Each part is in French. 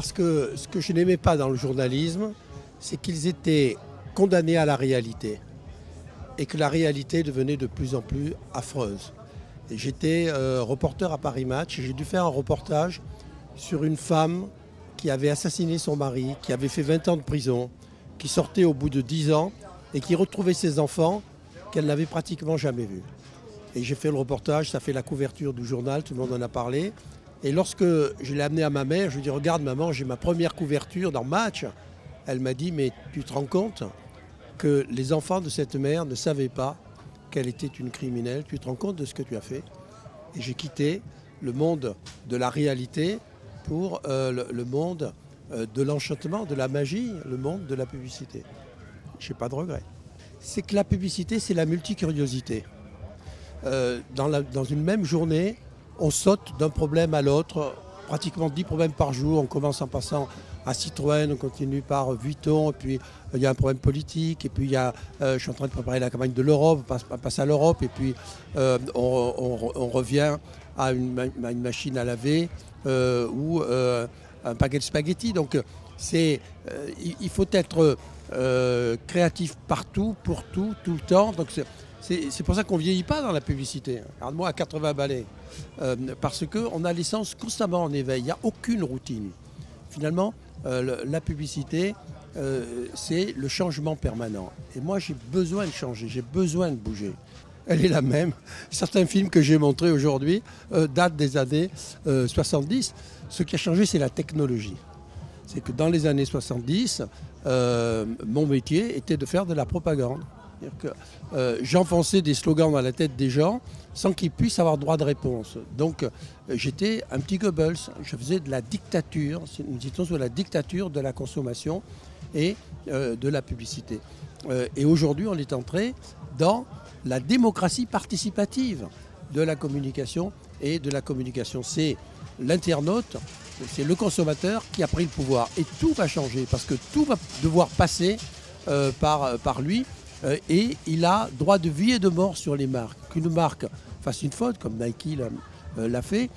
Parce que ce que je n'aimais pas dans le journalisme, c'est qu'ils étaient condamnés à la réalité et que la réalité devenait de plus en plus affreuse. Et j'étais reporter à Paris Match et j'ai dû faire un reportage sur une femme qui avait assassiné son mari, qui avait fait 20 ans de prison, qui sortait au bout de 10 ans et qui retrouvait ses enfants qu'elle n'avait pratiquement jamais vus. Et j'ai fait le reportage, ça fait la couverture du journal, tout le monde en a parlé. Et lorsque je l'ai amené à ma mère, je lui ai dit « Regarde maman, j'ai ma première couverture dans Match ». Elle m'a dit « Mais tu te rends compte que les enfants de cette mère ne savaient pas qu'elle était une criminelle. Tu te rends compte de ce que tu as fait ?» Et j'ai quitté le monde de la réalité pour le monde de l'enchantement, de la magie, le monde de la publicité. Je n'ai pas de regret. C'est que la publicité, c'est la multicuriosité. Dans une même journée, on saute d'un problème à l'autre, pratiquement 10 problèmes par jour. On commence en passant à Citroën, on continue par Vuitton, et puis il y a un problème politique, et puis je suis en train de préparer la campagne de l'Europe, on passe à l'Europe, et puis on revient à une machine à laver ou un paquet de spaghettis. Donc il faut être créatif partout, pour tout, tout le temps. Donc c'est pour ça qu'on ne vieillit pas dans la publicité. Regarde-moi à 80 balais. Parce qu'on a l'essence constamment en éveil. Il n'y a aucune routine. Finalement, la publicité, c'est le changement permanent. Et moi, j'ai besoin de changer, j'ai besoin de bouger. Elle est la même. Certains films que j'ai montrés aujourd'hui datent des années 70. Ce qui a changé, c'est la technologie. C'est que dans les années 70, mon métier était de faire de la propagande. J'enfonçais des slogans dans la tête des gens sans qu'ils puissent avoir droit de réponse. Donc j'étais un petit Goebbels, je faisais de la dictature, nous étions sur la dictature de la consommation et de la publicité. Et aujourd'hui on est entré dans la démocratie participative de la communication et de la communication. C'est l'internaute, c'est le consommateur qui a pris le pouvoir et tout va changer parce que tout va devoir passer par lui. Et il a droit de vie et de mort sur les marques. Qu'une marque fasse une faute, comme Nike l'a fait,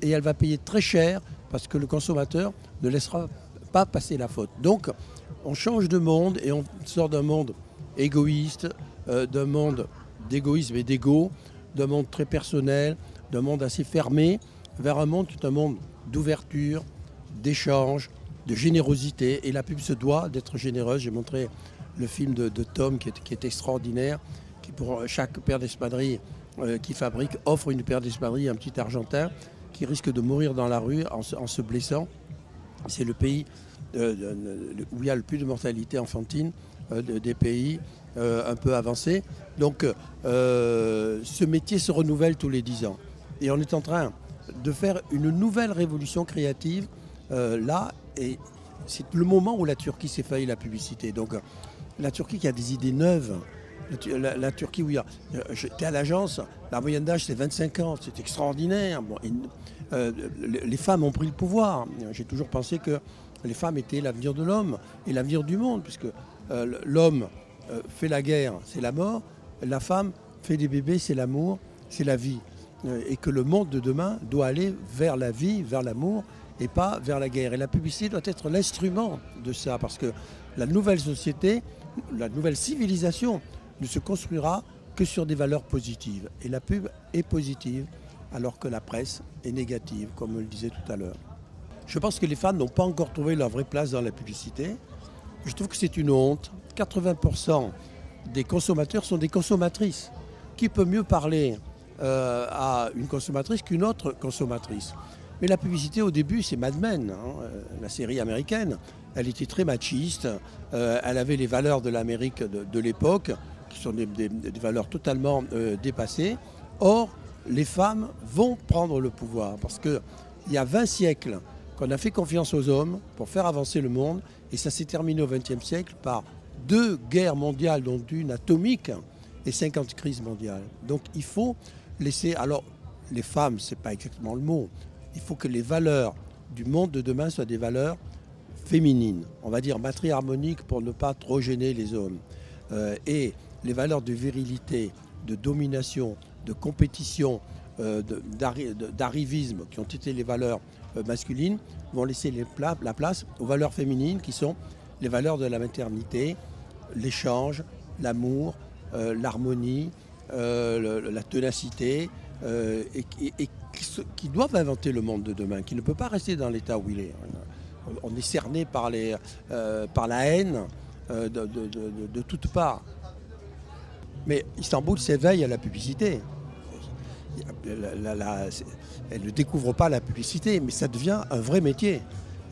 et elle va payer très cher parce que le consommateur ne laissera pas passer la faute. Donc, on change de monde et on sort d'un monde égoïste, d'un monde d'égoïsme et d'ego, d'un monde très personnel, d'un monde assez fermé, vers un monde qui est un monde d'ouverture, d'échange, de générosité. Et la pub se doit d'être généreuse. J'ai montré le film de Tom qui est extraordinaire, qui pour chaque paire d'espadrilles qu'il fabrique offre une paire d'espadrilles à un petit Argentin qui risque de mourir dans la rue en se blessant. C'est le pays où il y a le plus de mortalité enfantine des pays un peu avancés. Donc ce métier se renouvelle tous les 10 ans. Et on est en train de faire une nouvelle révolution créative là. Et c'est le moment où la Turquie s'est failli la publicité. Donc la Turquie qui a des idées neuves. La Turquie, où j'étais à l'agence, la moyenne d'âge c'est 25 ans, c'est extraordinaire. Bon, les femmes ont pris le pouvoir. J'ai toujours pensé que les femmes étaient l'avenir de l'homme et l'avenir du monde, puisque l'homme fait la guerre, c'est la mort, la femme fait des bébés, c'est l'amour, c'est la vie. Et que le monde de demain doit aller vers la vie, vers l'amour, et pas vers la guerre. Et la publicité doit être l'instrument de ça, parce que la nouvelle société, la nouvelle civilisation ne se construira que sur des valeurs positives. Et la pub est positive, alors que la presse est négative, comme on le disait tout à l'heure. Je pense que les femmes n'ont pas encore trouvé leur vraie place dans la publicité. Je trouve que c'est une honte. 80% des consommateurs sont des consommatrices. Qui peut mieux parler à une consommatrice qu'une autre consommatrice? Mais la publicité, au début, c'est Mad Men, la série américaine. Elle était très machiste. Elle avait les valeurs de l'Amérique de l'époque, qui sont des valeurs totalement dépassées. Or, les femmes vont prendre le pouvoir. Parce qu'il y a 20 siècles qu'on a fait confiance aux hommes pour faire avancer le monde. Et ça s'est terminé au XXe siècle par 2 guerres mondiales, dont une atomique, et 50 crises mondiales. Donc il faut laisser... Alors, les femmes, ce n'est pas exactement le mot. Il faut que les valeurs du monde de demain soient des valeurs féminines, on va dire matriharmoniques pour ne pas trop gêner les hommes. Et les valeurs de virilité, de domination, de compétition, d'arrivisme, qui ont été les valeurs masculines, vont laisser la place aux valeurs féminines, qui sont les valeurs de la maternité, l'échange, l'amour, l'harmonie, la ténacité, et qui doivent inventer le monde de demain, qui ne peut pas rester dans l'état où il est. On est cerné par la haine de toutes parts. Mais Istanbul s'éveille à la publicité. Elle ne découvre pas la publicité, mais ça devient un vrai métier.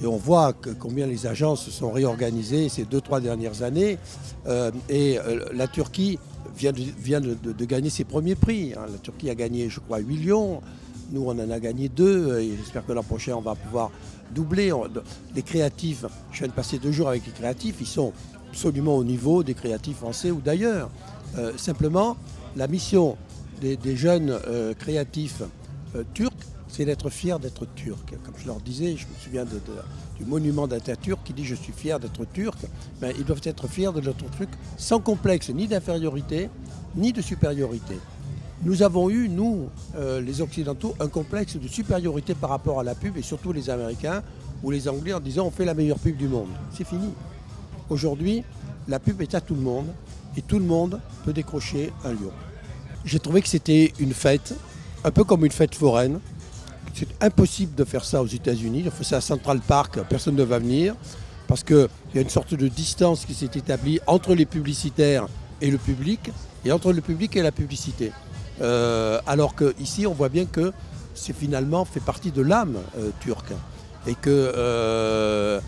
Et on voit combien les agences se sont réorganisées ces 2-3 dernières années. La Turquie vient de gagner ses premiers prix. La Turquie a gagné, je crois, 8 lions. Nous, on en a gagné 2. Et j'espère que l'an prochain, on va pouvoir doubler. Les créatifs, je viens de passer 2 jours avec les créatifs, ils sont absolument au niveau des créatifs français ou d'ailleurs. Simplement, la mission des jeunes créatifs turcs, c'est d'être fier d'être turc. Comme je leur disais, je me souviens du monument d'Atatürk qui dit « je suis fier d'être turc ». Ben, ils doivent être fiers de notre truc sans complexe ni d'infériorité, ni de supériorité. Nous avons eu, nous, les Occidentaux, un complexe de supériorité par rapport à la pub, et surtout les Américains ou les Anglais, en disant « on fait la meilleure pub du monde ». C'est fini. Aujourd'hui, la pub est à tout le monde, et tout le monde peut décrocher un lion. J'ai trouvé que c'était une fête, un peu comme une fête foraine. C'est impossible de faire ça aux États-Unis. On fait ça à Central Park, personne ne va venir, parce qu'il y a une sorte de distance qui s'est établie entre les publicitaires et le public, et entre le public et la publicité. Alors qu'ici, on voit bien que c'est finalement fait partie de l'âme turque, et que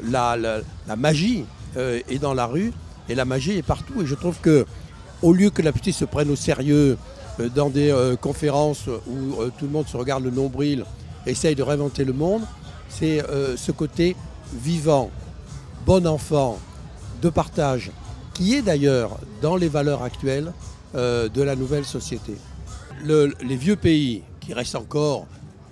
la magie est dans la rue, et la magie est partout. Et je trouve que, au lieu que la publicité se prenne au sérieux dans des conférences où tout le monde se regarde le nombril, essaye de réinventer le monde, c'est ce côté vivant, bon enfant, de partage, qui est d'ailleurs dans les valeurs actuelles de la nouvelle société. Les vieux pays, qui restent encore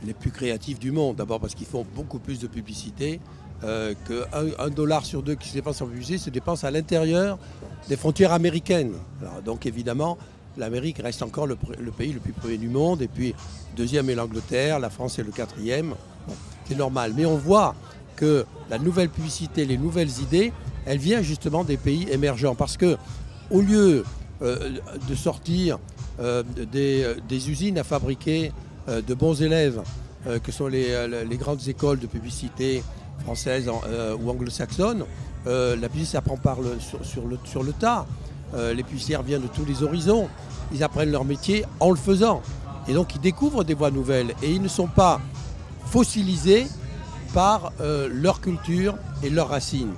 les plus créatifs du monde, d'abord parce qu'ils font beaucoup plus de publicité, qu'un dollar sur 2 qui se dépense en publicité se dépense à l'intérieur des frontières américaines. Alors, donc évidemment, l'Amérique reste encore le pays le plus premier du monde, et puis deuxième est l'Angleterre, la France est le 4e. Bon, c'est normal, mais on voit que la nouvelle publicité, les nouvelles idées, elles viennent justement des pays émergents, parce que au lieu de sortir des usines à fabriquer de bons élèves, que sont les grandes écoles de publicité françaises ou anglo-saxonnes, la publicité s'apprend sur le tas. Les publicitaires viennent de tous les horizons, ils apprennent leur métier en le faisant. Et donc ils découvrent des voies nouvelles, et ils ne sont pas fossilisés par leur culture et leurs racines.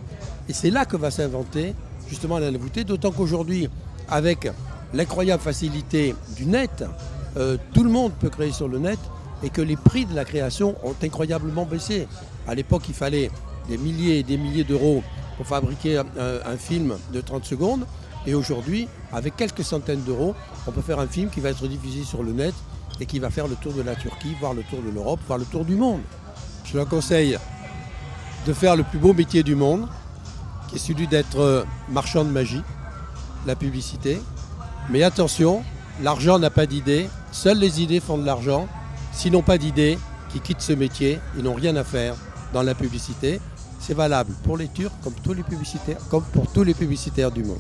Et c'est là que va s'inventer justement la nouveauté, d'autant qu'aujourd'hui, avec l'incroyable facilité du net, tout le monde peut créer sur le net, et que les prix de la création ont incroyablement baissé. À l'époque, il fallait des milliers et des milliers d'euros pour fabriquer un film de 30 secondes. Et aujourd'hui, avec quelques centaines d'euros, on peut faire un film qui va être diffusé sur le net et qui va faire le tour de la Turquie, voire le tour de l'Europe, voire le tour du monde. Je leur conseille de faire le plus beau métier du monde, qui est celui d'être marchand de magie, la publicité. Mais attention, l'argent n'a pas d'idée, seules les idées font de l'argent. S'ils n'ont pas d'idées, qui quittent ce métier, ils n'ont rien à faire dans la publicité. C'est valable pour les Turcs comme pour tous les publicitaires du monde.